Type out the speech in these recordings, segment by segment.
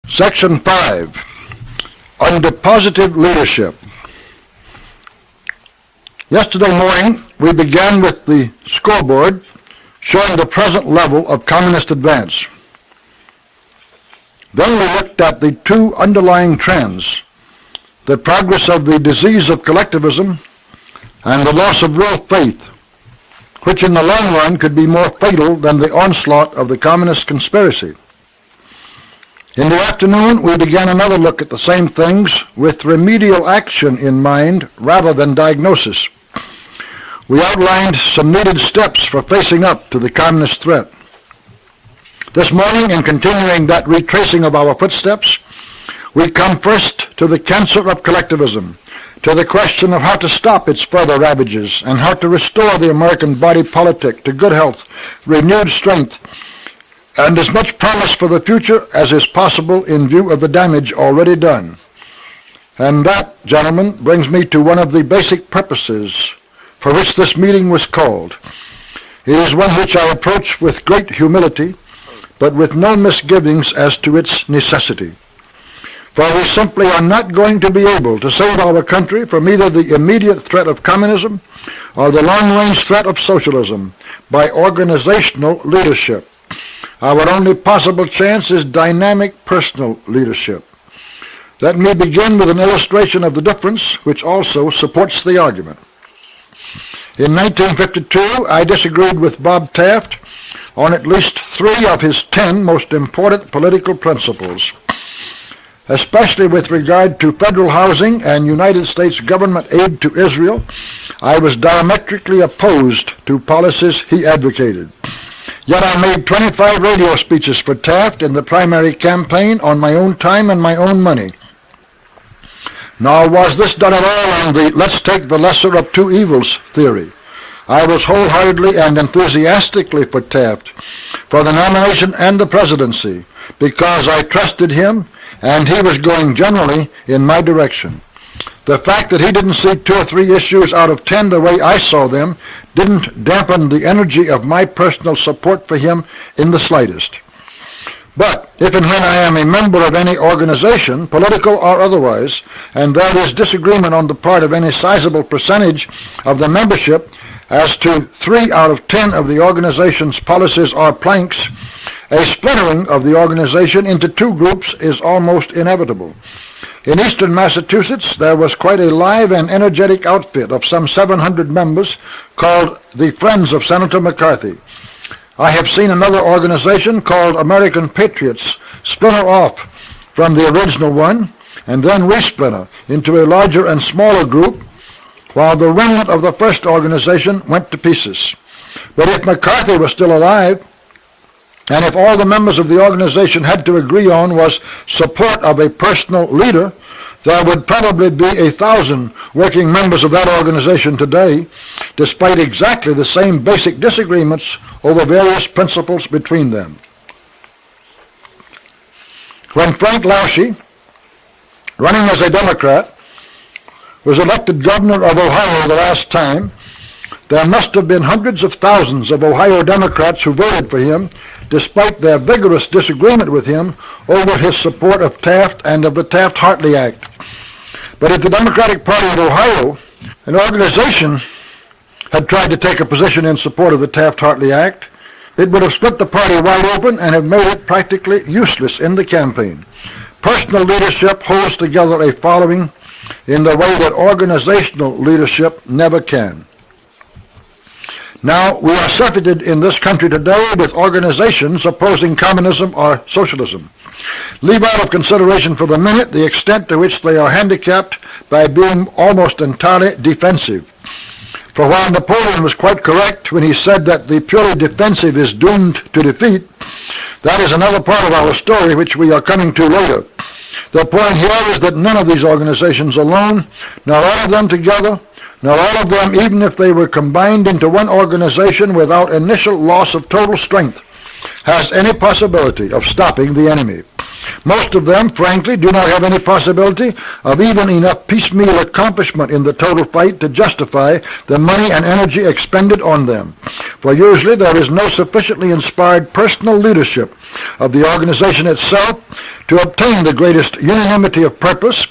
Section 5, under positive leadership. Yesterday morning, we began with the scoreboard showing the present level of communist advance. Then we looked at the two underlying trends, the progress of the disease of collectivism and the loss of real faith, which in the long run could be more fatal than the onslaught of the communist conspiracy. In the afternoon, we began another look at the same things with remedial action in mind rather than diagnosis. We outlined some needed steps for facing up to the communist threat. This morning, in continuing that retracing of our footsteps, we come first to the cancer of collectivism, to the question of how to stop its further ravages and how to restore the American body politic to good health, renewed strength, and as much promise for the future as is possible in view of the damage already done. And that, gentlemen, brings me to one of the basic purposes for which this meeting was called. It is one which I approach with great humility, but with no misgivings as to its necessity. For we simply are not going to be able to save our country from either the immediate threat of communism or the long-range threat of socialism by organizational leadership. Our only possible chance is dynamic personal leadership. Let me begin with an illustration of the difference, which also supports the argument. In 1952, I disagreed with Bob Taft on at least 3 of his 10 most important political principles, especially with regard to federal housing and United States government aid to Israel. I was diametrically opposed to policies he advocated. Yet I made 25 radio speeches for Taft in the primary campaign on my own time and my own money. Nor was this done at all on the let's take the lesser of two evils theory. I was wholeheartedly and enthusiastically for Taft, for the nomination and the presidency, because I trusted him and he was going generally in my direction. The fact that he didn't see 2 or 3 issues out of 10 the way I saw them didn't dampen the energy of my personal support for him in the slightest. But if and when I am a member of any organization, political or otherwise, and there is disagreement on the part of any sizable percentage of the membership as to 3 out of 10 of the organization's policies or planks, a splintering of the organization into 2 groups is almost inevitable. In eastern Massachusetts, there was quite a live and energetic outfit of some 700 members called the Friends of Senator McCarthy. I have seen another organization called American Patriots splinter off from the original one and then resplinter into a larger and smaller group, while the remnant of the first organization went to pieces. But if McCarthy was still alive, and if all the members of the organization had to agree on was support of a personal leader, there would probably be 1,000 working members of that organization today, despite exactly the same basic disagreements over various principles between them. When Frank Lausche, running as a Democrat, was elected governor of Ohio the last time, there must have been hundreds of thousands of Ohio Democrats who voted for him, despite their vigorous disagreement with him over his support of Taft and of the Taft-Hartley Act. But if the Democratic Party of Ohio, an organization, had tried to take a position in support of the Taft-Hartley Act, it would have split the party wide open and have made it practically useless in the campaign. Personal leadership holds together a following in the way that organizational leadership never can. Now, we are surfeited in this country today with organizations opposing communism or socialism. Leave out of consideration for the minute the extent to which they are handicapped by being almost entirely defensive. For while Napoleon was quite correct when he said that the purely defensive is doomed to defeat, that is another part of our story which we are coming to later. The point here is that none of these organizations alone, nor all of them together, nor all of them even if they were combined into one organization without initial loss of total strength, has any possibility of stopping the enemy. Most of them, frankly, do not have any possibility of even enough piecemeal accomplishment in the total fight to justify the money and energy expended on them. For usually there is no sufficiently inspired personal leadership of the organization itself to obtain the greatest unanimity of purpose,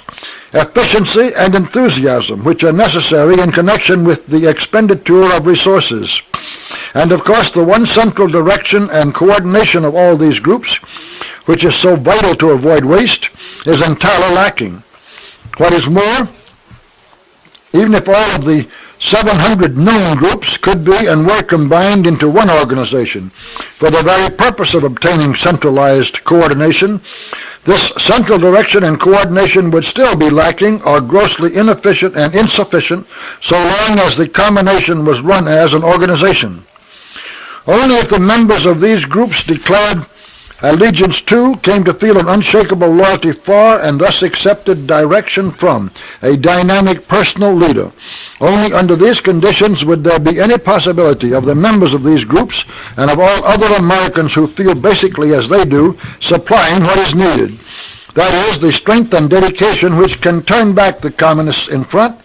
efficiency, and enthusiasm which are necessary in connection with the expenditure of resources. And of course the one central direction and coordination of all these groups, which is so vital to avoid waste, is entirely lacking. What is more, even if all of the 700 known groups could be and were combined into one organization for the very purpose of obtaining centralized coordination, this central direction and coordination would still be lacking or grossly inefficient and insufficient so long as the combination was run as an organization. Only if the members of these groups declared allegiance to, came to feel an unshakable loyalty for, and thus accepted direction from a dynamic personal leader. Only under these conditions would there be any possibility of the members of these groups and of all other Americans who feel basically as they do, supplying what is needed. That is, the strength and dedication which can turn back the communists in front,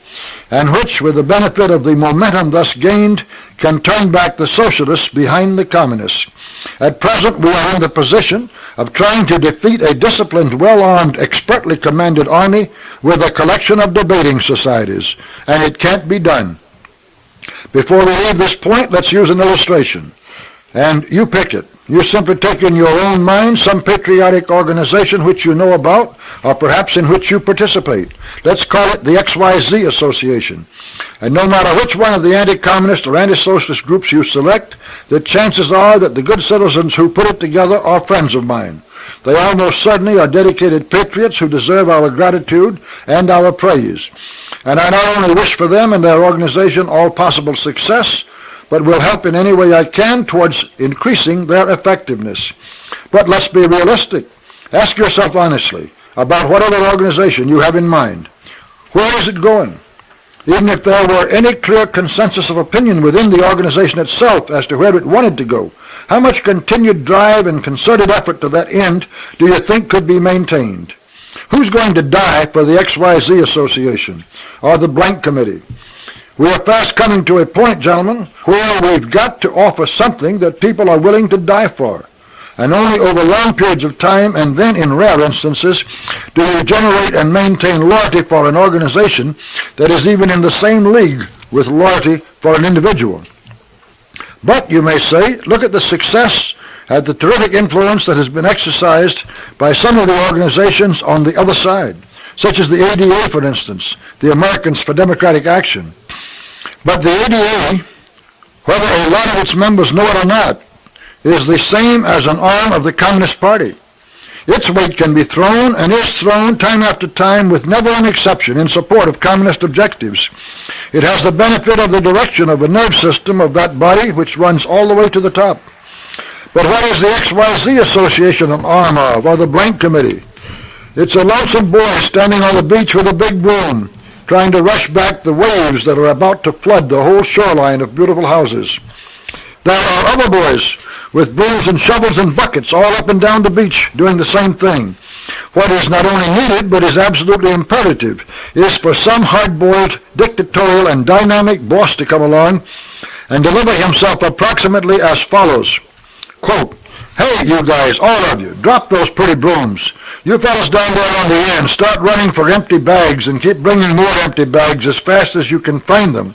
and which, with the benefit of the momentum thus gained, can turn back the socialists behind the communists. At present we are in the position of trying to defeat a disciplined, well-armed, expertly commanded army with a collection of debating societies, and it can't be done. Before we leave this point, let's use an illustration. And you pick it. You simply take in your own mind some patriotic organization which you know about, or perhaps in which you participate. Let's call it the XYZ Association. And no matter which one of the anti-communist or anti-socialist groups you select, the chances are that the good citizens who put it together are friends of mine. They almost certainly are dedicated patriots who deserve our gratitude and our praise. And I not only wish for them and their organization all possible success, but will help in any way I can towards increasing their effectiveness. But let's be realistic. Ask yourself honestly about whatever organization you have in mind. Where is it going? Even if there were any clear consensus of opinion within the organization itself as to where it wanted to go, how much continued drive and concerted effort to that end do you think could be maintained? Who's going to die for the XYZ Association or the Blank Committee? We are fast coming to a point, gentlemen, where we've got to offer something that people are willing to die for. And only over long periods of time, and then in rare instances, do we generate and maintain loyalty for an organization that is even in the same league with loyalty for an individual. But, you may say, look at the success and the terrific influence that has been exercised by some of the organizations on the other side, such as the ADA, for instance, the Americans for Democratic Action. But the ADA, whether a lot of its members know it or not, is the same as an arm of the Communist Party. Its weight can be thrown, and is thrown time after time with never an exception in support of communist objectives. It has the benefit of the direction of the nerve system of that body which runs all the way to the top. But what is the XYZ Association an arm of, or the Blank Committee? It's a lonesome boy standing on the beach with a big broom, trying to rush back the waves that are about to flood the whole shoreline of beautiful houses. There are other boys with brooms and shovels and buckets all up and down the beach doing the same thing. What is not only needed, but is absolutely imperative, is for some hard-boiled, dictatorial, and dynamic boss to come along and deliver himself approximately as follows. Quote, "Hey, you guys, all of you, drop those pretty brooms. You fellas down there on the end, start running for empty bags and keep bringing more empty bags as fast as you can find them.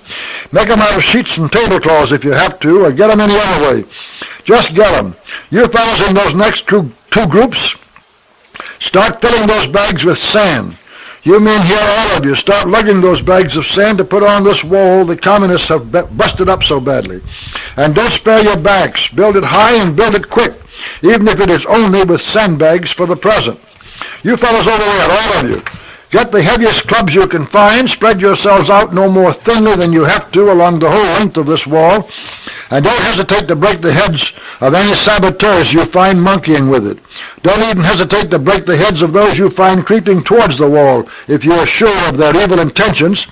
Make them out of sheets and tablecloths if you have to, or get them any other way. Just get them. You fellas in those next two groups, start filling those bags with sand. You men here, all of you, start lugging those bags of sand to put on this wall the communists have busted up so badly. And don't spare your backs. Build it high and build it quick, even if it is only with sandbags for the present. You fellows over there, all of you, get the heaviest clubs you can find, spread yourselves out no more thinly than you have to along the whole length of this wall, and don't hesitate to break the heads of any saboteurs you find monkeying with it. Don't even hesitate to break the heads of those you find creeping towards the wall if you are sure of their evil intentions,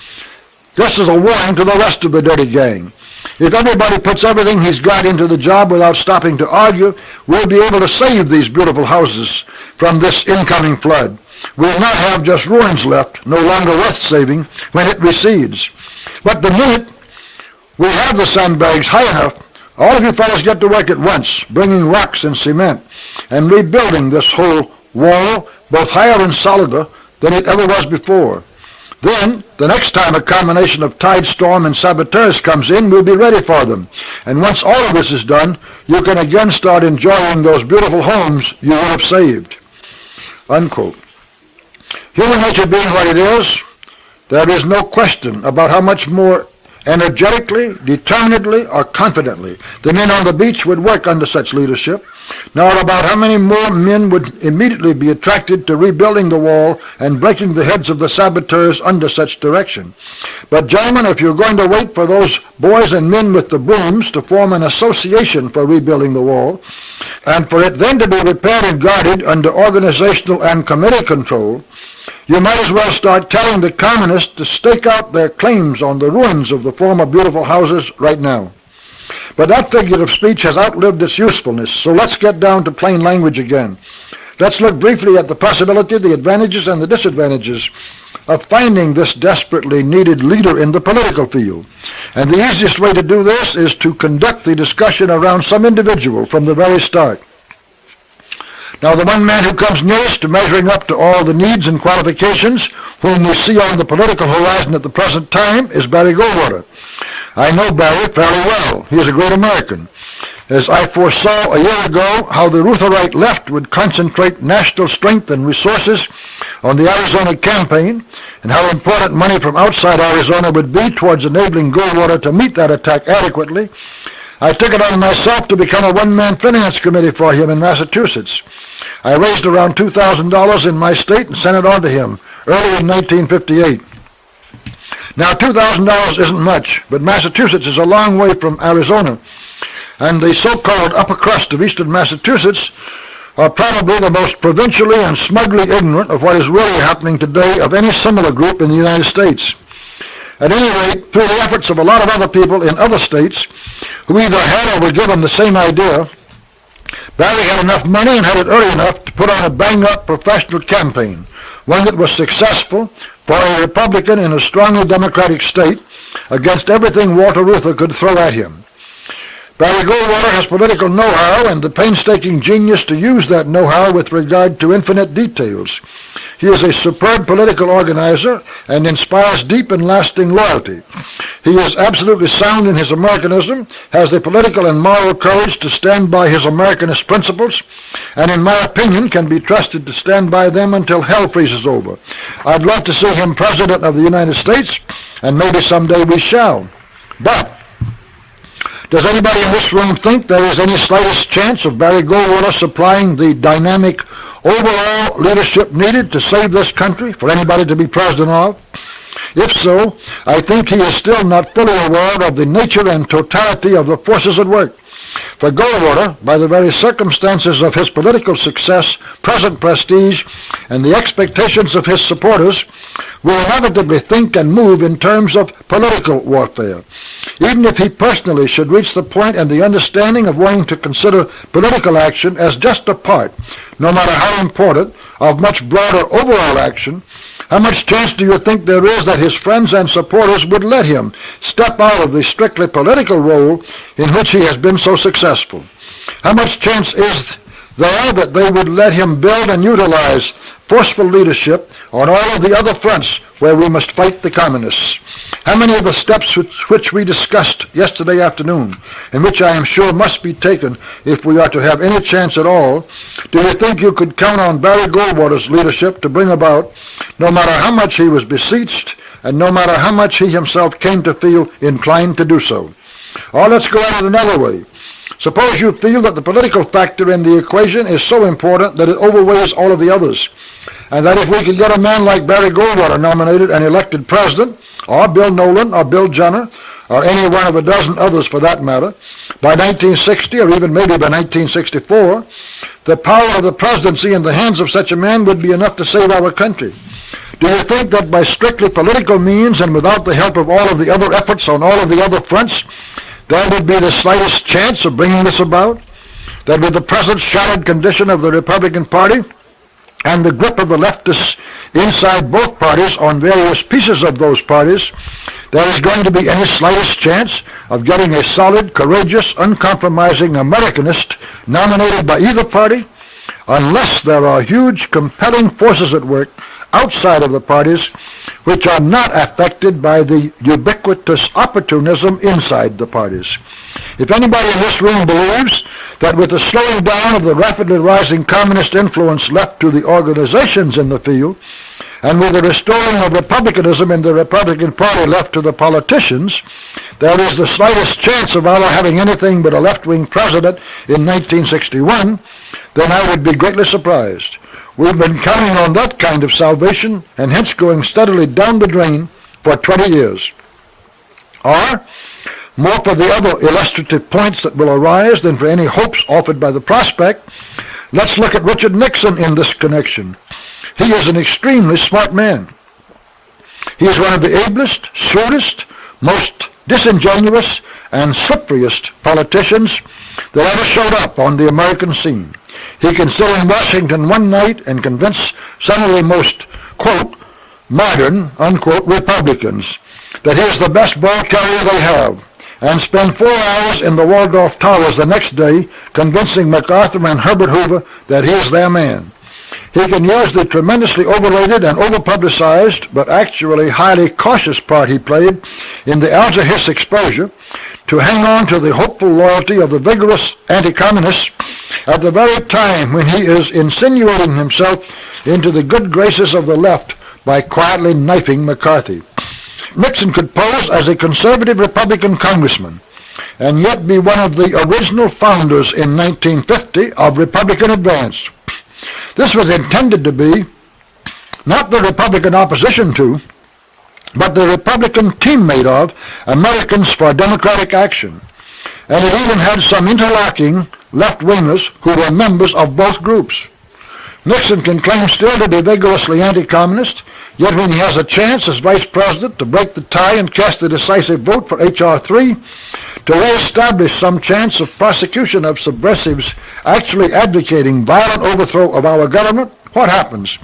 just as a warning to the rest of the dirty gang. If everybody puts everything he's got into the job without stopping to argue, we'll be able to save these beautiful houses from this incoming flood. We'll not have just ruins left, no longer worth saving when it recedes. But the minute we have the sandbags high enough, all of you fellows get to work at once, bringing rocks and cement and rebuilding this whole wall, both higher and solider than it ever was before. Then, the next time a combination of tide storm and saboteurs comes in, we'll be ready for them. And once all of this is done, you can again start enjoying those beautiful homes you would have saved." Unquote. Human nature being what it is, there is no question about how much more energetically, determinedly, or confidently the men on the beach would work under such leadership, nor about how many more men would immediately be attracted to rebuilding the wall and breaking the heads of the saboteurs under such direction. But gentlemen, if you're going to wait for those boys and men with the brooms to form an association for rebuilding the wall, and for it then to be repaired and guarded under organizational and committee control, you might as well start telling the communists to stake out their claims on the ruins of the former beautiful houses right now. But that figure of speech has outlived its usefulness, so let's get down to plain language again. Let's look briefly at the possibility, the advantages, and the disadvantages of finding this desperately needed leader in the political field. And the easiest way to do this is to conduct the discussion around some individual from the very start. Now, the one man who comes nearest to measuring up to all the needs and qualifications whom we see on the political horizon at the present time is Barry Goldwater. I know Barry fairly well. He is a great American. As I foresaw a year ago how the Rutherite left would concentrate national strength and resources on the Arizona campaign, and how important money from outside Arizona would be towards enabling Goldwater to meet that attack adequately, I took it on myself to become a one-man finance committee for him in Massachusetts. I raised around $2,000 in my state and sent it on to him early in 1958. Now, $2,000 isn't much, but Massachusetts is a long way from Arizona, and the so-called upper crust of eastern Massachusetts are probably the most provincially and smugly ignorant of what is really happening today of any similar group in the United States. At any rate, through the efforts of a lot of other people in other states who either had or were given the same idea, Barry had enough money and had it early enough to put on a bang-up professional campaign, one that was successful for a Republican in a strongly Democratic state against everything Walter Reuther could throw at him. Barry Goldwater has political know-how and the painstaking genius to use that know-how with regard to infinite details. He is a superb political organizer and inspires deep and lasting loyalty. He is absolutely sound in his Americanism, has the political and moral courage to stand by his Americanist principles, and in my opinion can be trusted to stand by them until hell freezes over. I'd love to see him President of the United States, and maybe someday we shall. But does anybody in this room think there is any slightest chance of Barry Goldwater supplying the dynamic overall leadership needed to save this country for anybody to be president of? If so, I think he is still not fully aware of the nature and totality of the forces at work. For Goldwater, by the very circumstances of his political success, present prestige, and the expectations of his supporters, will inevitably think and move in terms of political warfare. Even if he personally should reach the point and the understanding of wanting to consider political action as just a part, no matter how important, of much broader overall action, how much chance do you think there is that his friends and supporters would let him step out of the strictly political role in which he has been so successful? How much chance is there that they would let him build and utilize forceful leadership on all of the other fronts where we must fight the communists? How many of the steps which we discussed yesterday afternoon, and which I am sure must be taken if we are to have any chance at all, do you think you could count on Barry Goldwater's leadership to bring about, no matter how much he was beseeched, and no matter how much he himself came to feel inclined to do so? Or let's go at it another way. Suppose you feel that the political factor in the equation is so important that it overweighs all of the others, and that if we could get a man like Barry Goldwater nominated and elected president, or Bill Nolan, or Bill Jenner, or any one of a dozen others for that matter, by 1960 or even maybe by 1964, the power of the presidency in the hands of such a man would be enough to save our country. Do you think that by strictly political means and without the help of all of the other efforts on all of the other fronts, there would be the slightest chance of bringing this about, that with the present shattered condition of the Republican Party and the grip of the leftists inside both parties on various pieces of those parties, there is going to be any slightest chance of getting a solid, courageous, uncompromising Americanist nominated by either party, unless there are huge, compelling forces at work outside of the parties which are not affected by the ubiquitous opportunism inside the parties. If anybody in this room believes that with the slowing down of the rapidly rising communist influence left to the organizations in the field, and with the restoring of republicanism in the Republican Party left to the politicians, there is the slightest chance of our having anything but a left-wing president in 1961, then I would be greatly surprised. We've been counting on that kind of salvation and hence going steadily down the drain for 20 years. Or, more for the other illustrative points that will arise than for any hopes offered by the prospect, let's look at Richard Nixon in this connection. He is an extremely smart man. He is one of the ablest, shrewdest, most disingenuous, and slipperiest politicians that ever showed up on the American scene. He can sit in Washington one night and convince some of the most, quote, modern, unquote, Republicans that he is the best ball carrier they have, and spend 4 hours in the Waldorf Towers the next day convincing MacArthur and Herbert Hoover that he is their man. He can use the tremendously overrated and overpublicized, but actually highly cautious part he played in the Alger Hiss exposure to hang on to the hopeful loyalty of the vigorous anti-communists at the very time when he is insinuating himself into the good graces of the left by quietly knifing McCarthy. Nixon could pose as a conservative Republican congressman and yet be one of the original founders in 1950 of Republican Advance. This was intended to be not the Republican opposition to, but the Republican teammate of Americans for Democratic Action. And it even had some interlocking left-wingers who were members of both groups. Nixon can claim still to be vigorously anti-communist, yet when he has a chance as vice president to break the tie and cast the decisive vote for H.R. 3, to reestablish some chance of prosecution of subversives actually advocating violent overthrow of our government, what happens?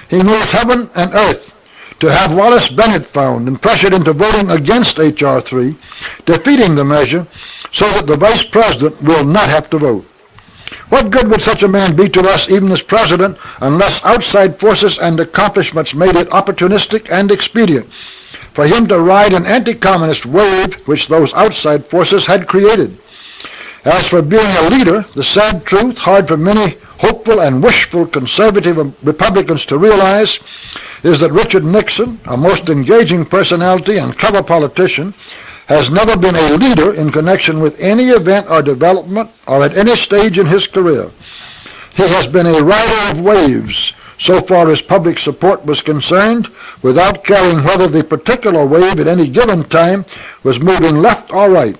He moves heaven and earth to have Wallace Bennett found and pressured into voting against H.R. 3, defeating the measure so that the vice president will not have to vote. What good would such a man be to us, even as president, unless outside forces and accomplishments made it opportunistic and expedient for him to ride an anti-communist wave which those outside forces had created? As for being a leader, the sad truth, hard for many hopeful and wishful conservative Republicans to realize, is that Richard Nixon, a most engaging personality and clever politician, has never been a leader in connection with any event or development or at any stage in his career. He has been a rider of waves, so far as public support was concerned, without caring whether the particular wave at any given time was moving left or right,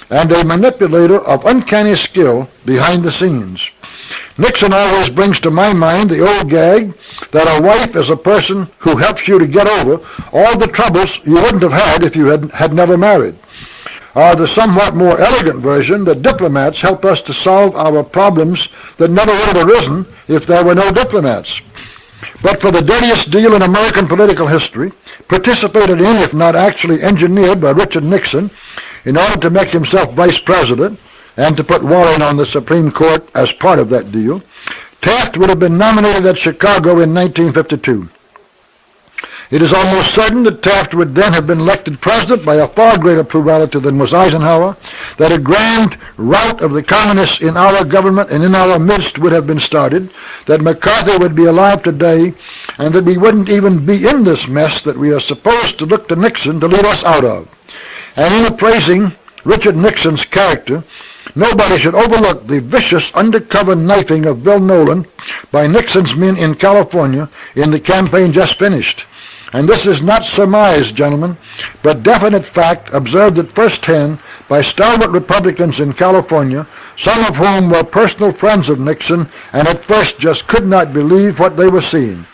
and a manipulator of uncanny skill behind the scenes. Nixon always brings to my mind the old gag that a wife is a person who helps you to get over all the troubles you wouldn't have had if you had never married. Or the somewhat more elegant version that diplomats help us to solve our problems that never would have arisen if there were no diplomats. But for the dirtiest deal in American political history, participated in, if not actually engineered by Richard Nixon, in order to make himself vice president, and to put Warren on the Supreme Court as part of that deal, Taft would have been nominated at Chicago in 1952. It is almost certain that Taft would then have been elected president by a far greater plurality than was Eisenhower, that a grand rout of the communists in our government and in our midst would have been started, that McCarthy would be alive today, and that we wouldn't even be in this mess that we are supposed to look to Nixon to lead us out of. And in appraising Richard Nixon's character, nobody should overlook the vicious undercover knifing of Bill Nolan by Nixon's men in California in the campaign just finished. And this is not surmise, gentlemen, but definite fact observed at firsthand by stalwart Republicans in California, some of whom were personal friends of Nixon and at first just could not believe what they were seeing.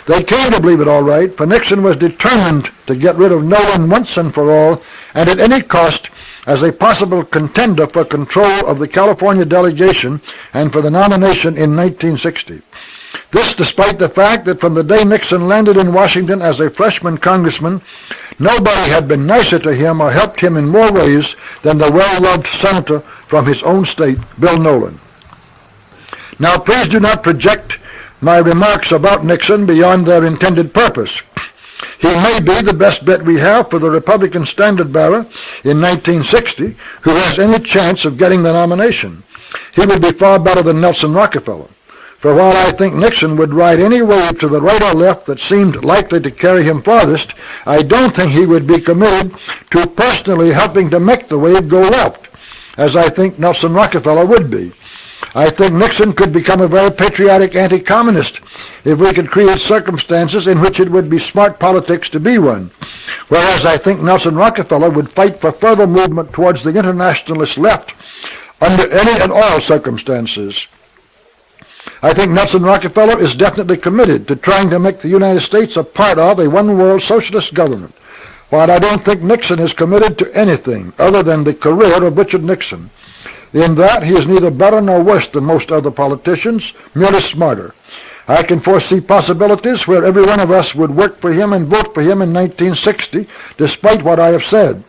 They came to believe it all right, for Nixon was determined to get rid of Nolan once and for all, and at any cost as a possible contender for control of the California delegation and for the nomination in 1960. This despite the fact that from the day Nixon landed in Washington as a freshman congressman, nobody had been nicer to him or helped him in more ways than the well-loved senator from his own state, Bill Nolan. Now, please do not project my remarks about Nixon beyond their intended purpose. He may be the best bet we have for the Republican standard-bearer in 1960 who has any chance of getting the nomination. He would be far better than Nelson Rockefeller. For while I think Nixon would ride any wave to the right or left that seemed likely to carry him farthest, I don't think he would be committed to personally helping to make the wave go left, as I think Nelson Rockefeller would be. I think Nixon could become a very patriotic anti-communist if we could create circumstances in which it would be smart politics to be one, whereas I think Nelson Rockefeller would fight for further movement towards the internationalist left under any and all circumstances. I think Nelson Rockefeller is definitely committed to trying to make the United States a part of a one-world socialist government, while I don't think Nixon is committed to anything other than the career of Richard Nixon. In that, he is neither better nor worse than most other politicians, merely smarter. I can foresee possibilities where every one of us would work for him and vote for him in 1960, despite what I have said,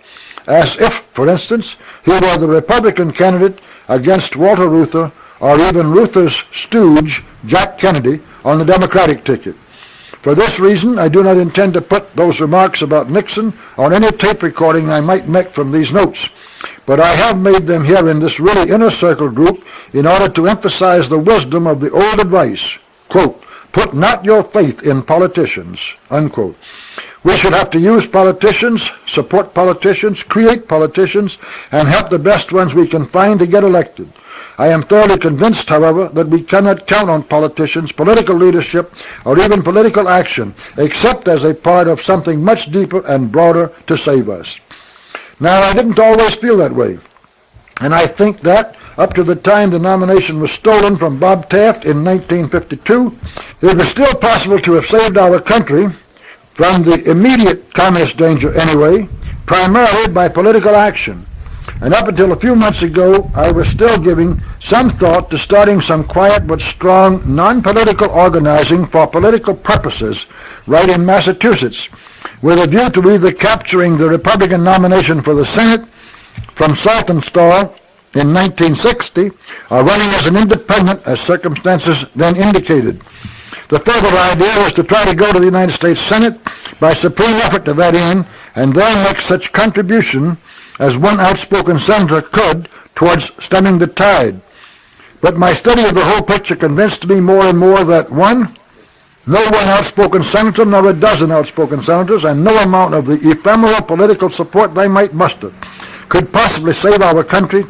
as if, for instance, he were the Republican candidate against Walter Reuther, or even Reuther's stooge, Jack Kennedy, on the Democratic ticket. For this reason, I do not intend to put those remarks about Nixon on any tape recording I might make from these notes, but I have made them here in this really inner circle group in order to emphasize the wisdom of the old advice, quote, "Put not your faith in politicians," unquote. We should have to use politicians, support politicians, create politicians, and help the best ones we can find to get elected. I am thoroughly convinced, however, that we cannot count on politicians, political leadership, or even political action, except as a part of something much deeper and broader to save us. Now, I didn't always feel that way, and I think that, up to the time the nomination was stolen from Bob Taft in 1952, it was still possible to have saved our country from the immediate communist danger anyway, primarily by political action. And up until a few months ago, I was still giving some thought to starting some quiet but strong non-political organizing for political purposes right in Massachusetts, with a view to either capturing the Republican nomination for the Senate from Saltonstall in 1960 or running as an independent as circumstances then indicated. The further idea was to try to go to the United States Senate by supreme effort to that end and there make such contribution as one outspoken senator could towards stemming the tide. But my study of the whole picture convinced me more and more that, one, no one outspoken senator nor a dozen outspoken senators and no amount of the ephemeral political support they might muster could possibly save our country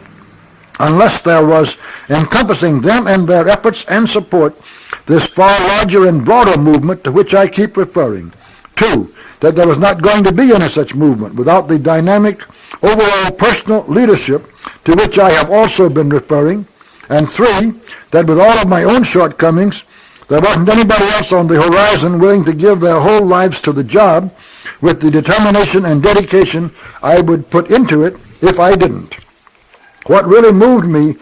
unless there was, encompassing them and their efforts and support, this far larger and broader movement to which I keep referring. Two, that there was not going to be any such movement without the dynamic, overall personal leadership to which I have also been referring. And three, that with all of my own shortcomings, there wasn't anybody else on the horizon willing to give their whole lives to the job with the determination and dedication I would put into it if I didn't. What really moved me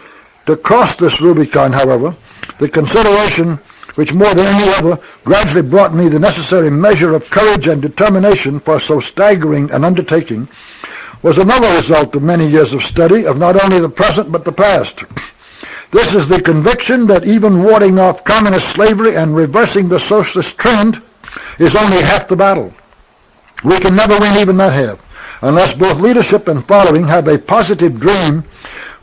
to cross this Rubicon, however, the consideration which more than any other gradually brought me the necessary measure of courage and determination for so staggering an undertaking, was another result of many years of study of not only the present but the past. This is the conviction that even warding off communist slavery and reversing the socialist trend is only half the battle. We can never win even that half, unless both leadership and following have a positive dream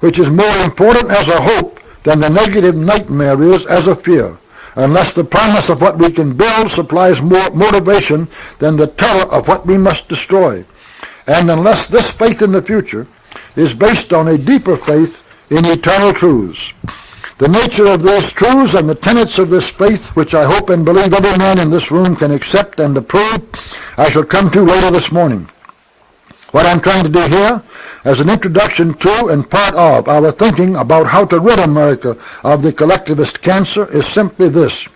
which is more important as a hope than the negative nightmare is as a fear, unless the promise of what we can build supplies more motivation than the terror of what we must destroy, and unless this faith in the future is based on a deeper faith in eternal truths. The nature of these truths and the tenets of this faith, which I hope and believe every man in this room can accept and approve, I shall come to later this morning. What I'm trying to do here, as an introduction to and part of our thinking about how to rid America of the collectivist cancer, is simply this.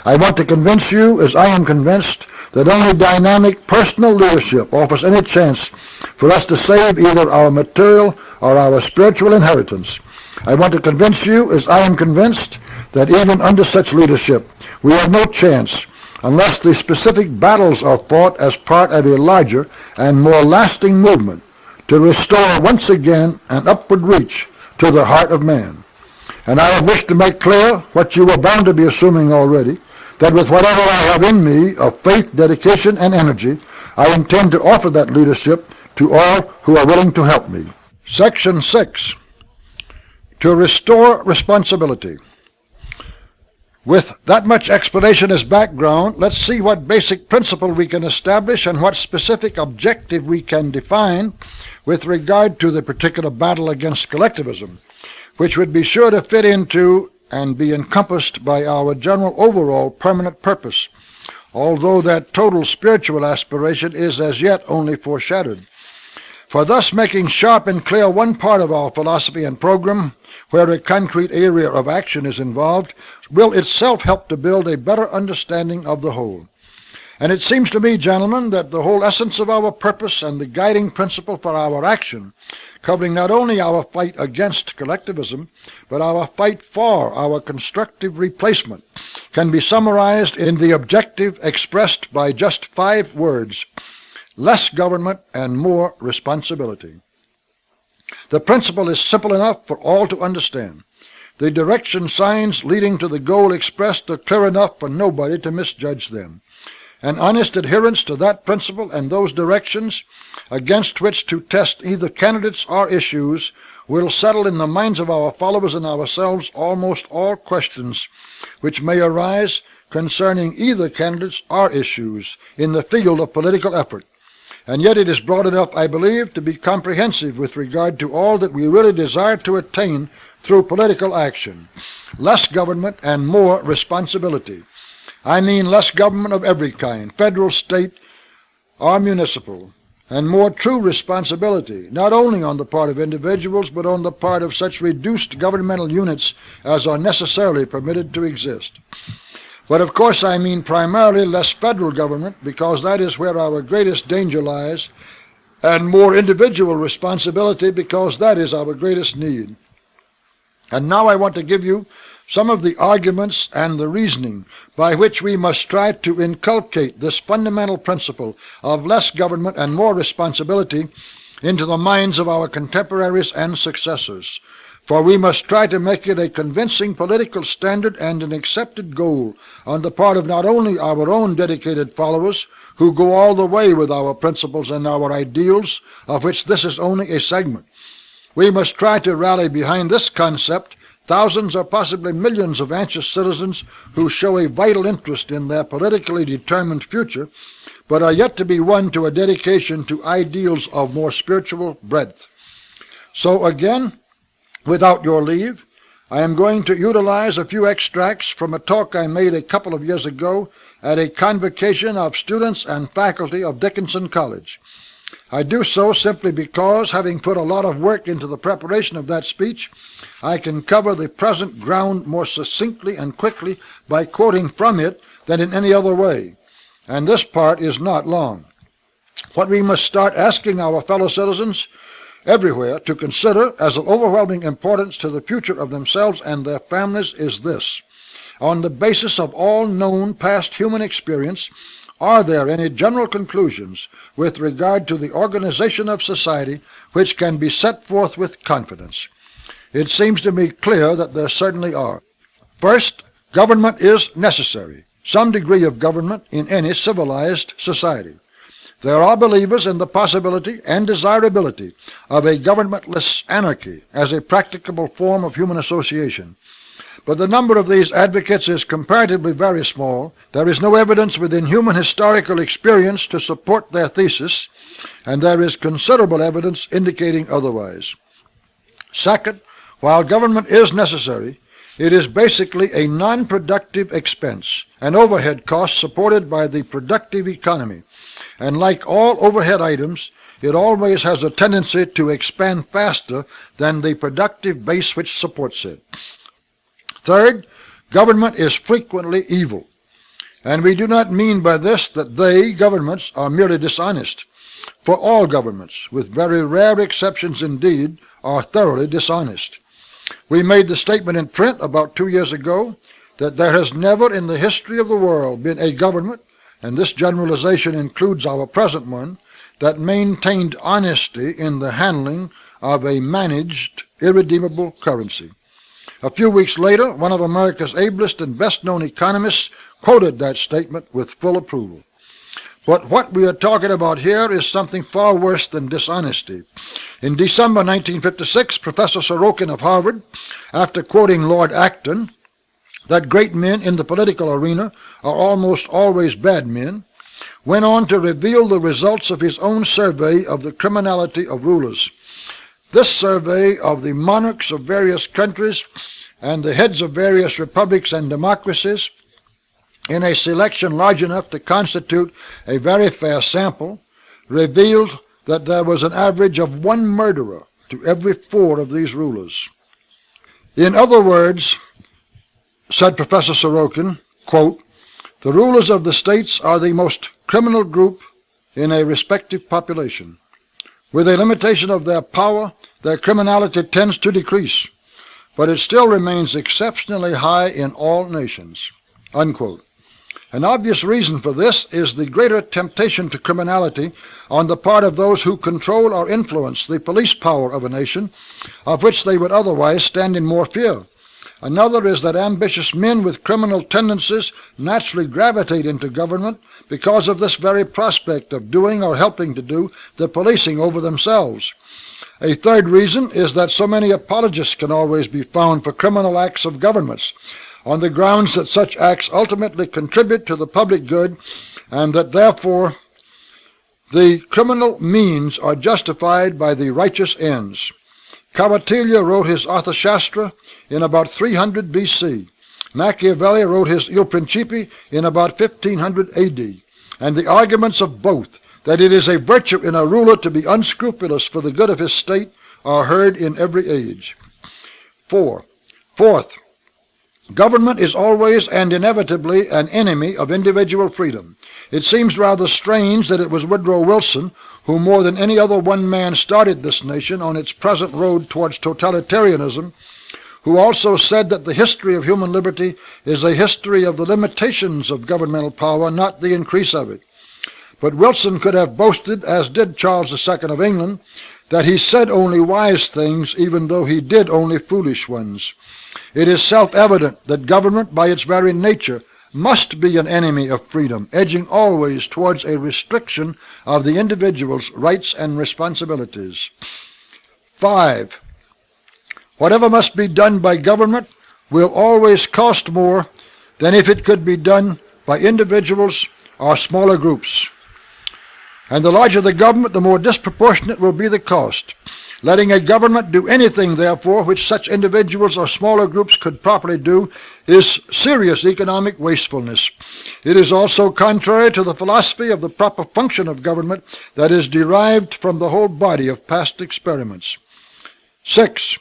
I want to convince you, as I am convinced, that only dynamic personal leadership offers any chance for us to save either our material or our spiritual inheritance. I want to convince you, as I am convinced, that even under such leadership, we have no chance unless the specific battles are fought as part of a larger and more lasting movement to restore once again an upward reach to the heart of man. And I have wished to make clear what you were bound to be assuming already, that with whatever I have in me of faith, dedication, and energy, I intend to offer that leadership to all who are willing to help me. Section 6. To restore responsibility. With that much explanation as background, let's see what basic principle we can establish and what specific objective we can define with regard to the particular battle against collectivism, which would be sure to fit into and be encompassed by our general overall permanent purpose, although that total spiritual aspiration is as yet only foreshadowed. For thus making sharp and clear one part of our philosophy and program, where a concrete area of action is involved, will itself help to build a better understanding of the whole. And it seems to me, gentlemen, that the whole essence of our purpose and the guiding principle for our action, covering not only our fight against collectivism, but our fight for our constructive replacement, can be summarized in the objective expressed by just 5 words: less government and more responsibility. The principle is simple enough for all to understand. The direction signs leading to the goal expressed are clear enough for nobody to misjudge them. An honest adherence to that principle and those directions, against which to test either candidates or issues, will settle in the minds of our followers and ourselves almost all questions which may arise concerning either candidates or issues in the field of political effort. And yet it is broad enough, I believe, to be comprehensive with regard to all that we really desire to attain through political action. Less government and more responsibility. I mean less government of every kind, federal, state, or municipal, and more true responsibility, not only on the part of individuals, but on the part of such reduced governmental units as are necessarily permitted to exist. But of course I mean primarily less federal government, because that is where our greatest danger lies, and more individual responsibility, because that is our greatest need. And now I want to give you some of the arguments and the reasoning by which we must try to inculcate this fundamental principle of less government and more responsibility into the minds of our contemporaries and successors. For we must try to make it a convincing political standard and an accepted goal on the part of not only our own dedicated followers, who go all the way with our principles and our ideals, of which this is only a segment. We must try to rally behind this concept thousands or possibly millions of anxious citizens who show a vital interest in their politically determined future, but are yet to be won to a dedication to ideals of more spiritual breadth. So again, without your leave, I am going to utilize a few extracts from a talk I made a couple of years ago at a convocation of students and faculty of Dickinson College. I do so simply because, having put a lot of work into the preparation of that speech, I can cover the present ground more succinctly and quickly by quoting from it than in any other way. And this part is not long. What we must start asking our fellow citizens everywhere to consider as of overwhelming importance to the future of themselves and their families is this: on the basis of all known past human experience, are there any general conclusions with regard to the organization of society which can be set forth with confidence? It seems to me clear that there certainly are. First, government is necessary, some degree of government in any civilized society. There are believers in the possibility and desirability of a governmentless anarchy as a practicable form of human association. But the number of these advocates is comparatively very small. There is no evidence within human historical experience to support their thesis, and there is considerable evidence indicating otherwise. Second, while government is necessary, it is basically a non-productive expense, an overhead cost supported by the productive economy, and like all overhead items, it always has a tendency to expand faster than the productive base which supports it. Third, government is frequently evil. And we do not mean by this that they, governments, are merely dishonest. For all governments, with very rare exceptions indeed, are thoroughly dishonest. We made the statement in print about 2 years ago that there has never in the history of the world been a government, and this generalization includes our present one, that maintained honesty in the handling of a managed, irredeemable currency. A few weeks later, one of America's ablest and best-known economists quoted that statement with full approval. But what we are talking about here is something far worse than dishonesty. In December 1956, Professor Sorokin of Harvard, after quoting Lord Acton, that great men in the political arena are almost always bad men, went on to reveal the results of his own survey of the criminality of rulers. This survey of the monarchs of various countries and the heads of various republics and democracies, in a selection large enough to constitute a very fair sample, revealed that there was an average of 1 murderer to every 4 of these rulers. In other words, said Professor Sorokin, quote, "The rulers of the states are the most criminal group in a respective population. With a limitation of their power, their criminality tends to decrease, but it still remains exceptionally high in all nations." Unquote. An obvious reason for this is the greater temptation to criminality on the part of those who control or influence the police power of a nation, of which they would otherwise stand in more fear. Another is that ambitious men with criminal tendencies naturally gravitate into government because of this very prospect of doing or helping to do the policing over themselves. A third reason is that so many apologists can always be found for criminal acts of governments, on the grounds that such acts ultimately contribute to the public good and that therefore the criminal means are justified by the righteous ends. Kautilya wrote his Arthashastra in about 300 BC. Machiavelli wrote his Il Principe in about 1500 AD. And the arguments of both, that it is a virtue in a ruler to be unscrupulous for the good of his state, are heard in every age. Fourth, government is always and inevitably an enemy of individual freedom. It seems rather strange that it was Woodrow Wilson who more than any other one man started this nation on its present road towards totalitarianism, who also said that the history of human liberty is a history of the limitations of governmental power, not the increase of it. But Wilson could have boasted, as did Charles II of England, that he said only wise things even though he did only foolish ones. It is self-evident that government by its very nature must be an enemy of freedom, edging always towards a restriction of the individual's rights and responsibilities. 5. Whatever must be done by government will always cost more than if it could be done by individuals or smaller groups. And the larger the government, the more disproportionate will be the cost. Letting a government do anything, therefore, which such individuals or smaller groups could properly do is serious economic wastefulness. It is also contrary to the philosophy of the proper function of government that is derived from the whole body of past experiments. 6.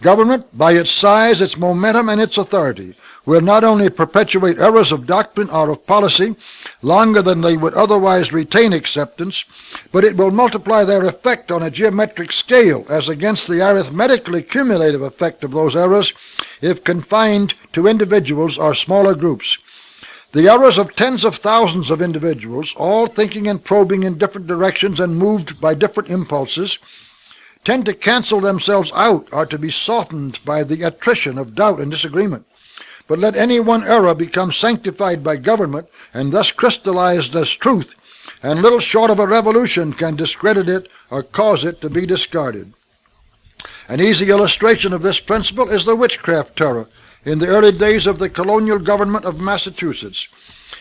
Government, by its size, its momentum, and its authority, will not only perpetuate errors of doctrine or of policy longer than they would otherwise retain acceptance, but it will multiply their effect on a geometric scale as against the arithmetically cumulative effect of those errors if confined to individuals or smaller groups. The errors of tens of thousands of individuals, all thinking and probing in different directions and moved by different impulses, tend to cancel themselves out or to be softened by the attrition of doubt and disagreement. But let any one error become sanctified by government and thus crystallized as truth, and little short of a revolution can discredit it or cause it to be discarded. An easy illustration of this principle is the witchcraft terror in the early days of the colonial government of Massachusetts.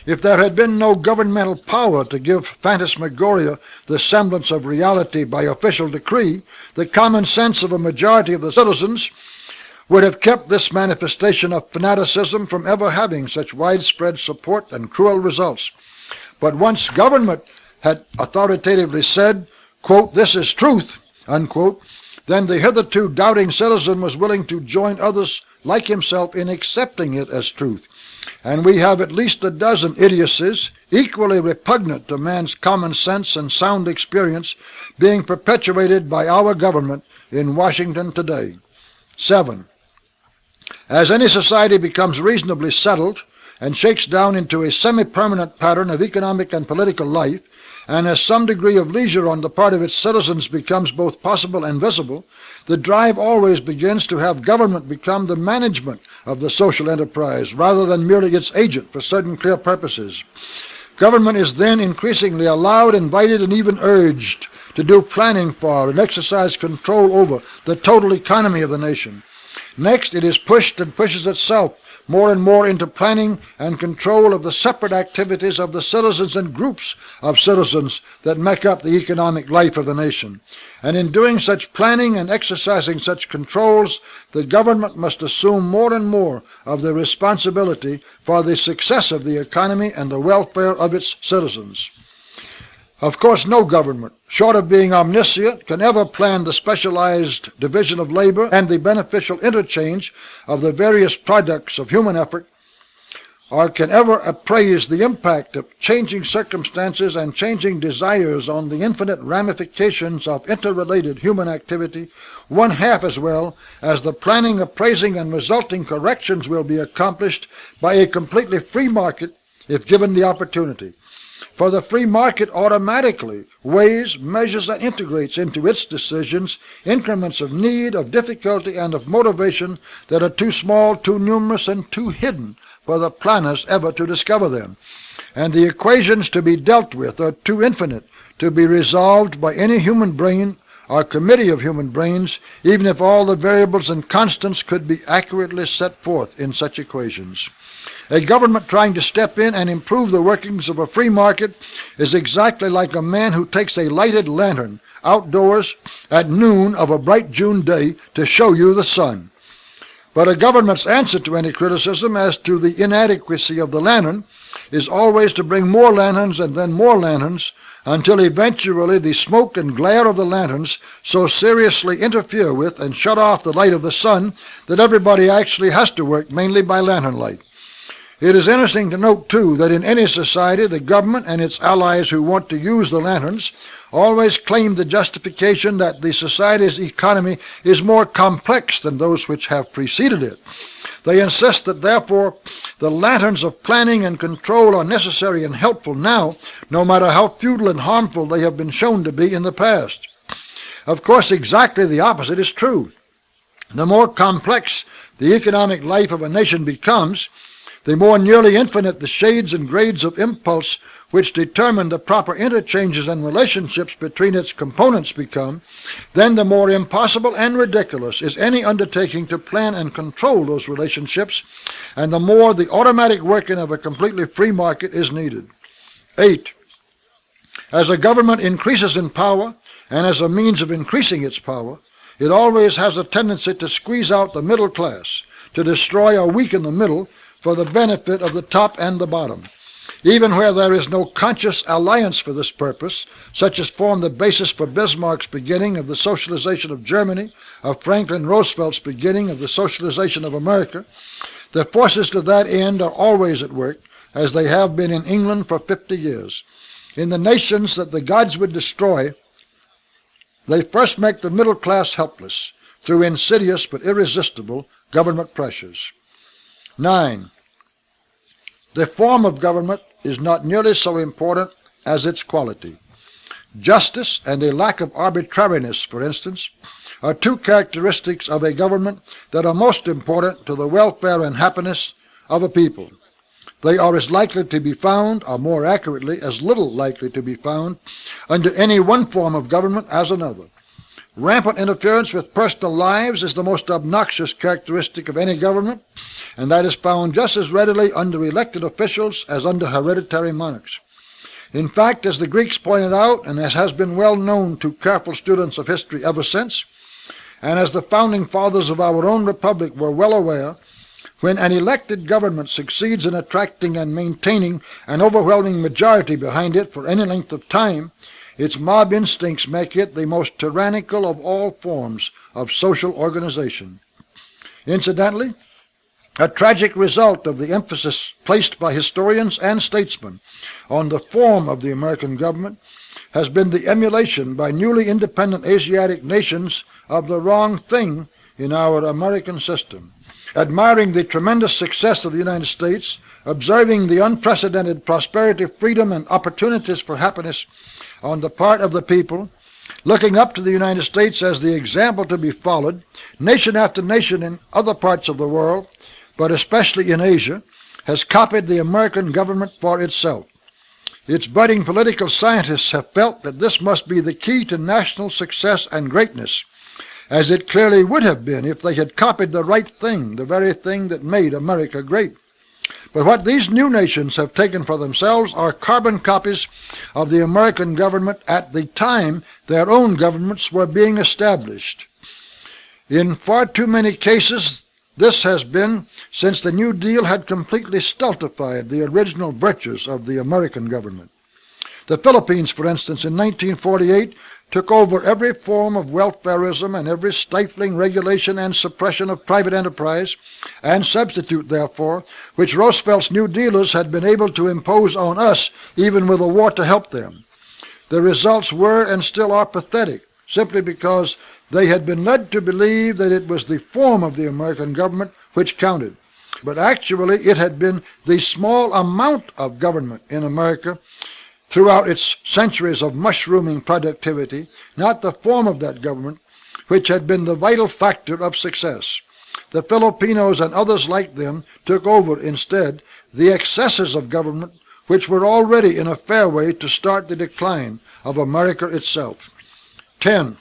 If there had been no governmental power to give phantasmagoria the semblance of reality by official decree, the common sense of a majority of the citizens would have kept this manifestation of fanaticism from ever having such widespread support and cruel results. But once government had authoritatively said, quote, "This is truth," unquote, then the hitherto doubting citizen was willing to join others like himself in accepting it as truth. and we have at least a dozen idiocies equally repugnant to man's common sense and sound experience being perpetuated by our government in Washington today. 7. As any society becomes reasonably settled and shakes down into a semi-permanent pattern of economic and political life, and as some degree of leisure on the part of its citizens becomes both possible and visible, the drive always begins to have government become the management of the social enterprise rather than merely its agent for certain clear purposes. Government is then increasingly allowed, invited, and even urged to do planning for and exercise control over the total economy of the nation. Next, it is pushed and pushes itself more and more into planning and control of the separate activities of the citizens and groups of citizens that make up the economic life of the nation. And in doing such planning and exercising such controls, the government must assume more and more of the responsibility for the success of the economy and the welfare of its citizens. Of course, no government, short of being omniscient, can ever plan the specialized division of labor and the beneficial interchange of the various products of human effort, or can ever appraise the impact of changing circumstances and changing desires on the infinite ramifications of interrelated human activity one half as well as the planning, appraising, and resulting corrections will be accomplished by a completely free market if given the opportunity. For the free market automatically weighs, measures, and integrates into its decisions increments of need, of difficulty, and of motivation that are too small, too numerous, and too hidden for the planners ever to discover them. And the equations to be dealt with are too infinite to be resolved by any human brain or committee of human brains, even if all the variables and constants could be accurately set forth in such equations. A government trying to step in and improve the workings of a free market is exactly like a man who takes a lighted lantern outdoors at noon of a bright June day to show you the sun. But a government's answer to any criticism as to the inadequacy of the lantern is always to bring more lanterns and then more lanterns until eventually the smoke and glare of the lanterns so seriously interfere with and shut off the light of the sun that everybody actually has to work mainly by lantern light. It is interesting to note, too, that in any society, the government and its allies who want to use the lanterns always claim the justification that the society's economy is more complex than those which have preceded it. They insist that, therefore, the lanterns of planning and control are necessary and helpful now, no matter how futile and harmful they have been shown to be in the past. Of course, exactly the opposite is true. The more complex the economic life of a nation becomes, the more nearly infinite the shades and grades of impulse which determine the proper interchanges and relationships between its components become, then the more impossible and ridiculous is any undertaking to plan and control those relationships, and the more the automatic working of a completely free market is needed. 8. As a government increases in power, and as a means of increasing its power, it always has a tendency to squeeze out the middle class, to destroy or weaken the middle, for the benefit of the top and the bottom. Even where there is no conscious alliance for this purpose, such as formed the basis for Bismarck's beginning of the socialization of Germany, of Franklin Roosevelt's beginning of the socialization of America, the forces to that end are always at work, as they have been in England for 50 years. In the nations that the gods would destroy, they first make the middle class helpless through insidious but irresistible government pressures. 9. The form of government is not nearly so important as its quality. Justice and a lack of arbitrariness, for instance, are two characteristics of a government that are most important to the welfare and happiness of a people. They are as likely to be found, or more accurately, as little likely to be found, under any one form of government as another. Rampant interference with personal lives is the most obnoxious characteristic of any government, and that is found just as readily under elected officials as under hereditary monarchs. In fact, as the Greeks pointed out, and as has been well known to careful students of history ever since, and as the founding fathers of our own republic were well aware, when an elected government succeeds in attracting and maintaining an overwhelming majority behind it for any length of time, its mob instincts make it the most tyrannical of all forms of social organization. Incidentally, A tragic result of the emphasis placed by historians and statesmen on the form of the American government has been the emulation by newly independent Asiatic nations of the wrong thing in our American system. Admiring the tremendous success of the United States, observing the unprecedented prosperity, freedom, and opportunities for happiness on the part of the people, looking up to the United States as the example to be followed, nation after nation in other parts of the world, but especially in Asia, has copied the American government for itself. Its budding political scientists have felt that this must be the key to national success and greatness, as it clearly would have been if they had copied the right thing, the very thing that made America great. But what these new nations have taken for themselves are carbon copies of the American government at the time their own governments were being established. In far too many cases, this has been since the New Deal had completely stultified the original virtues of the American government. The Philippines, for instance, in 1948 took over every form of welfarism and every stifling regulation and suppression of private enterprise and substitute, therefore, which Roosevelt's New Dealers had been able to impose on us, even with a war to help them. The results were and still are pathetic, simply because they had been led to believe that it was the form of the American government which counted. But actually it had been the small amount of government in America throughout its centuries of mushrooming productivity, not the form of that government, which had been the vital factor of success. The Filipinos and others like them took over instead the excesses of government which were already in a fair way to start the decline of America itself. 10.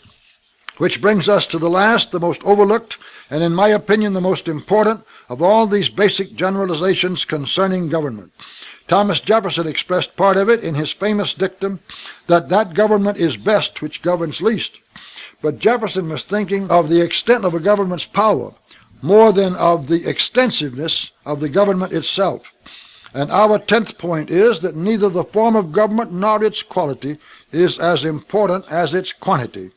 Which brings us to the last, the most overlooked, and in my opinion the most important of all these basic generalizations concerning government. Thomas Jefferson expressed part of it in his famous dictum that that government is best which governs least. But Jefferson was thinking of the extent of a government's power more than of the extensiveness of the government itself. And our 10th point is that neither the form of government nor its quality is as important as its quantity.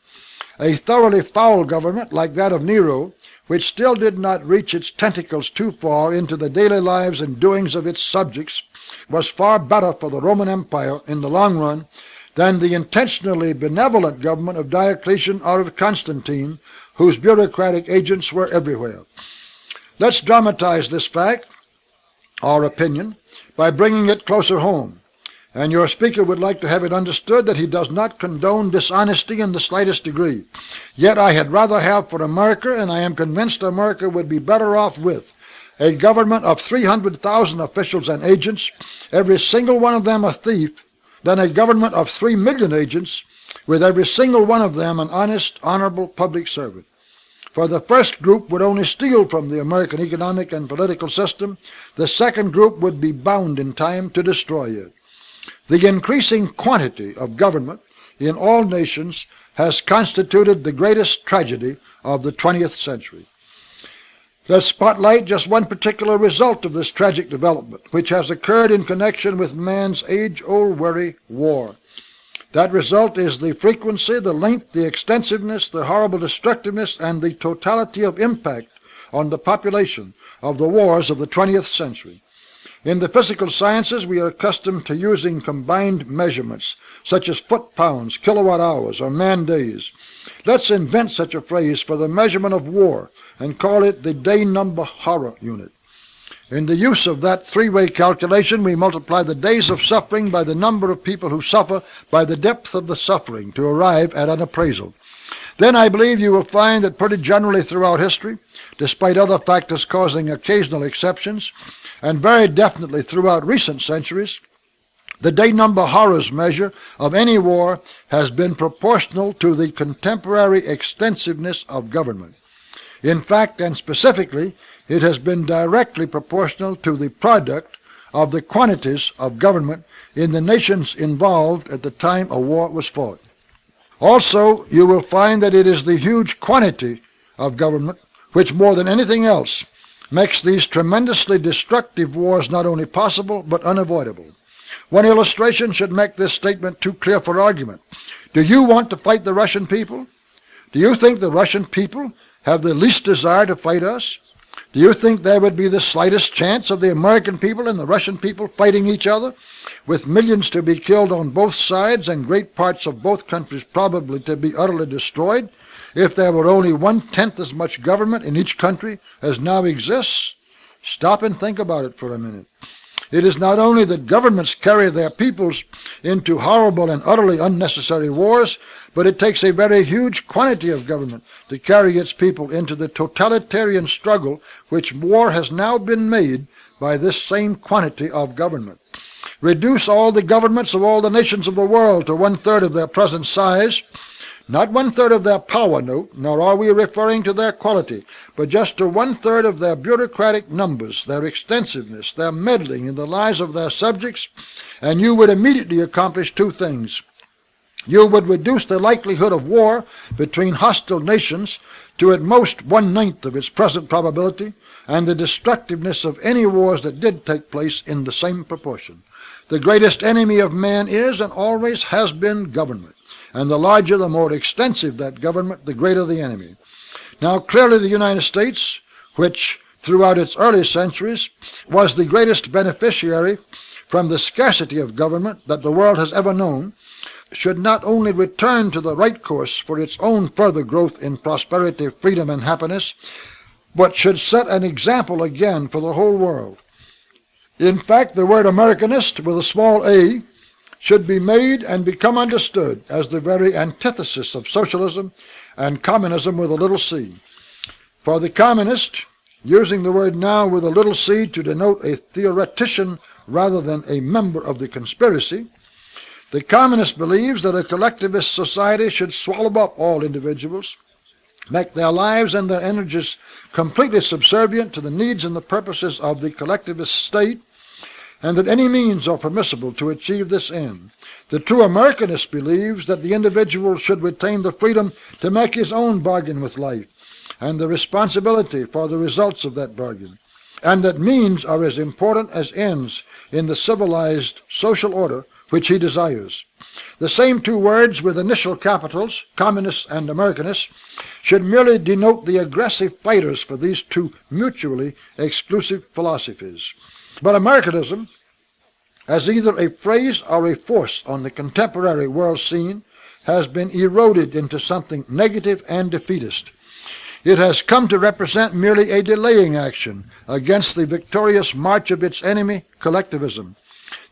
A thoroughly foul government like that of Nero, which still did not reach its tentacles too far into the daily lives and doings of its subjects, was far better for the Roman Empire in the long run than the intentionally benevolent government of Diocletian or of Constantine, whose bureaucratic agents were everywhere. Let's dramatize this fact, or opinion, by bringing it closer home. And your speaker would like to have it understood that he does not condone dishonesty in the slightest degree. Yet I had rather have for America, and I am convinced America would be better off with, a government of 300,000 officials and agents, every single one of them a thief, than a government of 3 million agents, with every single one of them an honest, honorable public servant. For the first group would only steal from the American economic and political system. The second group would be bound in time to destroy it. The increasing quantity of government in all nations has constituted the greatest tragedy of the 20th century. Let's spotlight just one particular result of this tragic development, which has occurred in connection with man's age-old worry, war. That result is the frequency, the length, the extensiveness, the horrible destructiveness, and the totality of impact on the population of the wars of the 20th century. In the physical sciences, we are accustomed to using combined measurements, such as foot-pounds, kilowatt-hours, or man-days. Let's invent such a phrase for the measurement of war and call it the day-number horror unit. In the use of that three-way calculation, we multiply the days of suffering by the number of people who suffer by the depth of the suffering to arrive at an appraisal. Then I believe you will find that pretty generally throughout history, despite other factors causing occasional exceptions, and very definitely throughout recent centuries, the day-number horrors measure of any war has been proportional to the contemporary extensiveness of government. In fact, and specifically, it has been directly proportional to the product of the quantities of government in the nations involved at the time a war was fought. Also, you will find that it is the huge quantity of government which, more than anything else, makes these tremendously destructive wars not only possible but unavoidable. One illustration should make this statement too clear for argument. Do you want to fight the Russian people? Do you think the Russian people have the least desire to fight us? Do you think there would be the slightest chance of the American people and the Russian people fighting each other, with millions to be killed on both sides and great parts of both countries probably to be utterly destroyed, if there were only 1/10 as much government in each country as now exists? Stop and think about it for a minute. It is not only that governments carry their peoples into horrible and utterly unnecessary wars, but it takes a very huge quantity of government to carry its people into the totalitarian struggle which war has now been made by this same quantity of government. Reduce all the governments of all the nations of the world to 1/3 of their present size, not 1/3 of their power, note, nor are we referring to their quality, but just to 1/3 of their bureaucratic numbers, their extensiveness, their meddling in the lives of their subjects, and you would immediately accomplish two things. You would reduce the likelihood of war between hostile nations to at most 1/9 of its present probability, and the destructiveness of any wars that did take place in the same proportion. The greatest enemy of man is and always has been government, and the larger, the more extensive that government, the greater the enemy. Now clearly the United States, which throughout its early centuries was the greatest beneficiary from the scarcity of government that the world has ever known, should not only return to the right course for its own further growth in prosperity, freedom, and happiness, but should set an example again for the whole world. In fact, the word Americanist with a small a should be made and become understood as the very antithesis of socialism and communism with a little c. For the communist, using the word now with a little c to denote a theoretician rather than a member of the conspiracy, the communist believes that a collectivist society should swallow up all individuals, make their lives and their energies completely subservient to the needs and the purposes of the collectivist state, and that any means are permissible to achieve this end. The true Americanist believes that the individual should retain the freedom to make his own bargain with life, and the responsibility for the results of that bargain, and that means are as important as ends in the civilized social order which he desires. The same two words with initial capitals, communists and Americanists, should merely denote the aggressive fighters for these two mutually exclusive philosophies. But Americanism, as either a phrase or a force on the contemporary world scene, has been eroded into something negative and defeatist. It has come to represent merely a delaying action against the victorious march of its enemy, collectivism.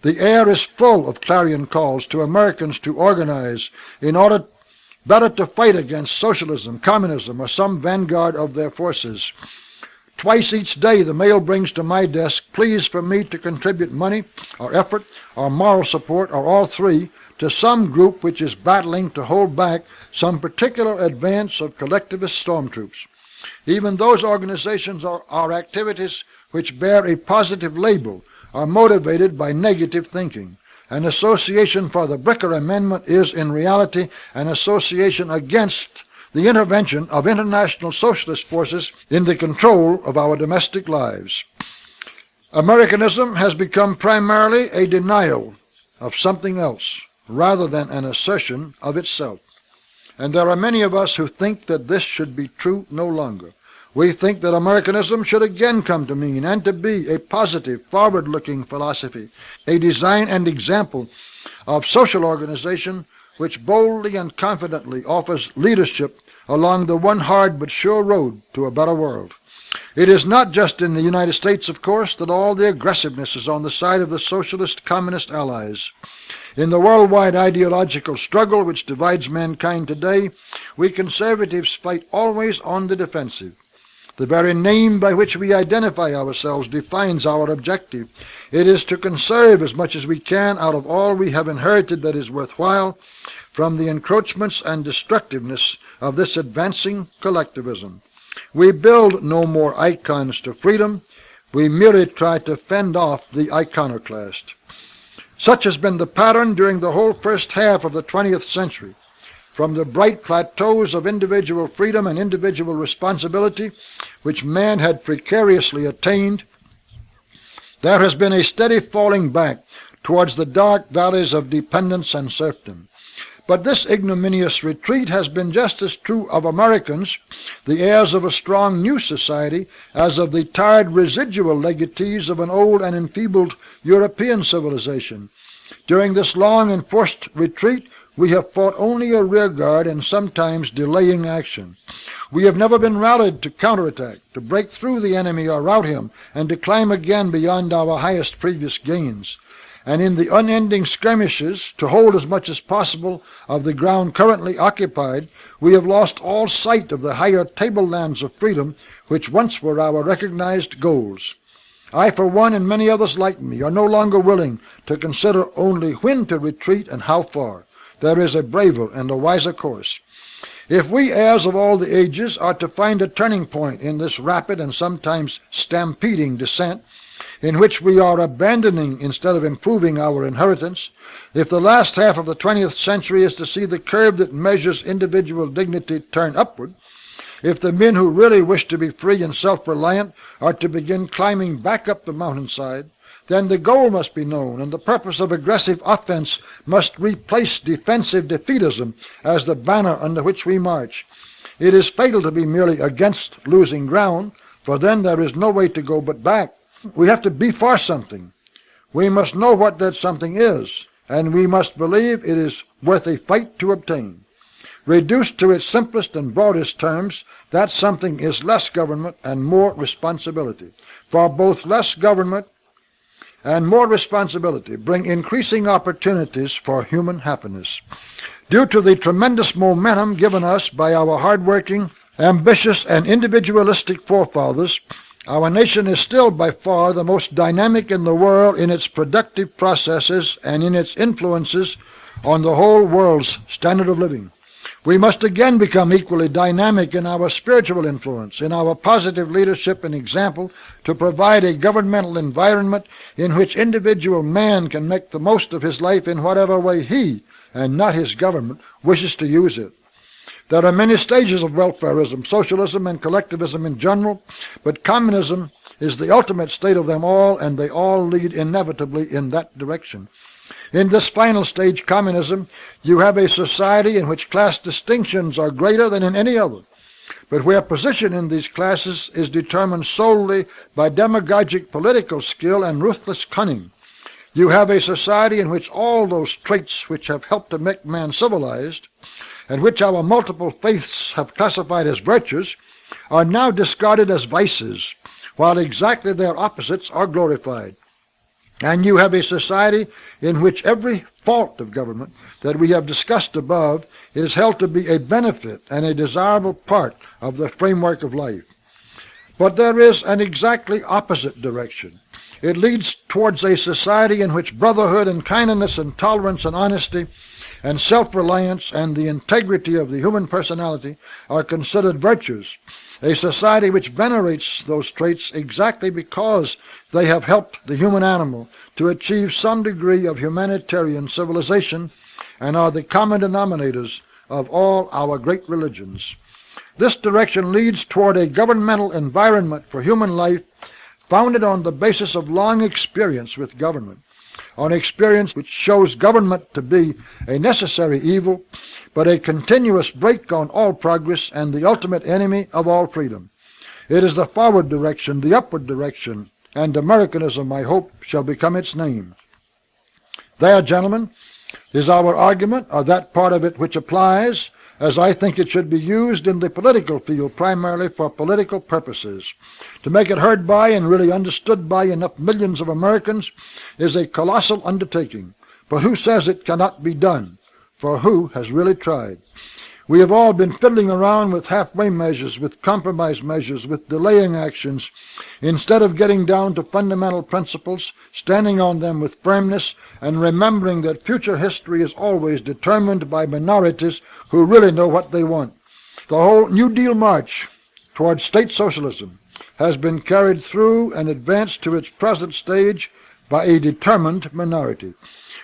The air is full of clarion calls to Americans to organize in order better to fight against socialism, communism, or some vanguard of their forces. Twice each day the mail brings to my desk pleas for me to contribute money or effort or moral support or all three to some group which is battling to hold back some particular advance of collectivist stormtroops. Even those organizations or activities which bear a positive label are motivated by negative thinking. An association for the Bricker Amendment is in reality an association against the intervention of international socialist forces in the control of our domestic lives. Americanism has become primarily a denial of something else rather than an assertion of itself. And there are many of us who think that this should be true no longer. We think that Americanism should again come to mean and to be a positive, forward-looking philosophy, a design and example of social organization which boldly and confidently offers leadership along the one hard but sure road to a better world. It is not just in the United States, of course, that all the aggressiveness is on the side of the socialist communist allies. In the worldwide ideological struggle which divides mankind today, we conservatives fight always on the defensive. The very name by which we identify ourselves defines our objective. It is to conserve as much as we can out of all we have inherited that is worthwhile from the encroachments and destructiveness of this advancing collectivism. We build no more icons to freedom. We merely try to fend off the iconoclast. Such has been the pattern during the whole first half of the 20th century. From the bright plateaus of individual freedom and individual responsibility, which man had precariously attained, there has been a steady falling back towards the dark valleys of dependence and serfdom. But this ignominious retreat has been just as true of Americans, the heirs of a strong new society, as of the tired residual legatees of an old and enfeebled European civilization. During this long and forced retreat, we have fought only a rearguard and sometimes delaying action. We have never been rallied to counterattack, to break through the enemy or rout him, and to climb again beyond our highest previous gains. And in the unending skirmishes, to hold as much as possible of the ground currently occupied, we have lost all sight of the higher tablelands of freedom which once were our recognized goals. I, for one, and many others like me, are no longer willing to consider only when to retreat and how far. There is a braver and a wiser course. If we, heirs of all the ages, are to find a turning point in this rapid and sometimes stampeding descent, in which we are abandoning instead of improving our inheritance, if the last half of the 20th century is to see the curve that measures individual dignity turn upward, if the men who really wish to be free and self-reliant are to begin climbing back up the mountainside, then the goal must be known, and the purpose of aggressive offense must replace defensive defeatism as the banner under which we march. It is fatal to be merely against losing ground, for then there is no way to go but back. We have to be for something. We must know what that something is, and we must believe it is worth a fight to obtain. Reduced to its simplest and broadest terms, that something is less government and more responsibility. For both less government and more responsibility bring increasing opportunities for human happiness. Due to the tremendous momentum given us by our hard-working, ambitious, and individualistic forefathers, our nation is still by far the most dynamic in the world in its productive processes and in its influences on the whole world's standard of living. We must again become equally dynamic in our spiritual influence, in our positive leadership and example, to provide a governmental environment in which individual man can make the most of his life in whatever way he, and not his government, wishes to use it. There are many stages of welfarism, socialism, and collectivism in general, but communism is the ultimate state of them all, and they all lead inevitably in that direction. In this final stage, communism, you have a society in which class distinctions are greater than in any other, but where position in these classes is determined solely by demagogic political skill and ruthless cunning. You have a society in which all those traits which have helped to make man civilized, and which our multiple faiths have classified as virtues, are now discarded as vices, while exactly their opposites are glorified. And you have a society in which every fault of government that we have discussed above is held to be a benefit and a desirable part of the framework of life. But there is an exactly opposite direction. It leads towards a society in which brotherhood and kindness and tolerance and honesty and self-reliance and the integrity of the human personality are considered virtues, a society which venerates those traits exactly because they have helped the human animal to achieve some degree of humanitarian civilization and are the common denominators of all our great religions. This direction leads toward a governmental environment for human life founded on the basis of long experience with government, on experience which shows government to be a necessary evil, but a continuous brake on all progress and the ultimate enemy of all freedom. It is the forward direction, the upward direction, and Americanism, I hope, shall become its name. There, gentlemen, is our argument, or that part of it which applies, as I think it should be used in the political field primarily for political purposes. To make it heard by and really understood by enough millions of Americans is a colossal undertaking. But who says it cannot be done? For who has really tried? We have all been fiddling around with halfway measures, with compromise measures, with delaying actions, instead of getting down to fundamental principles, standing on them with firmness, and remembering that future history is always determined by minorities who really know what they want. The whole New Deal march toward state socialism has been carried through and advanced to its present stage by a determined minority.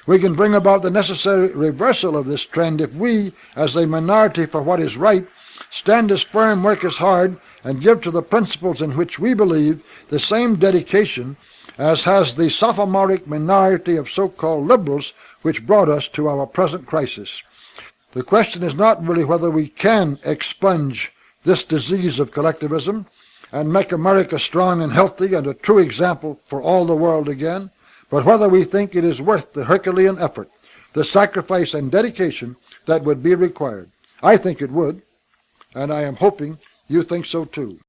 We can bring about the necessary reversal of this trend if we, as a minority for what is right, stand as firm, work as hard, and give to the principles in which we believe the same dedication as has the sophomoric minority of so-called liberals which brought us to our present crisis. The question is not really whether we can expunge this disease of collectivism and make America strong and healthy and a true example for all the world again, but whether we think it is worth the Herculean effort, the sacrifice and dedication that would be required. I think it would, and I am hoping you think so too.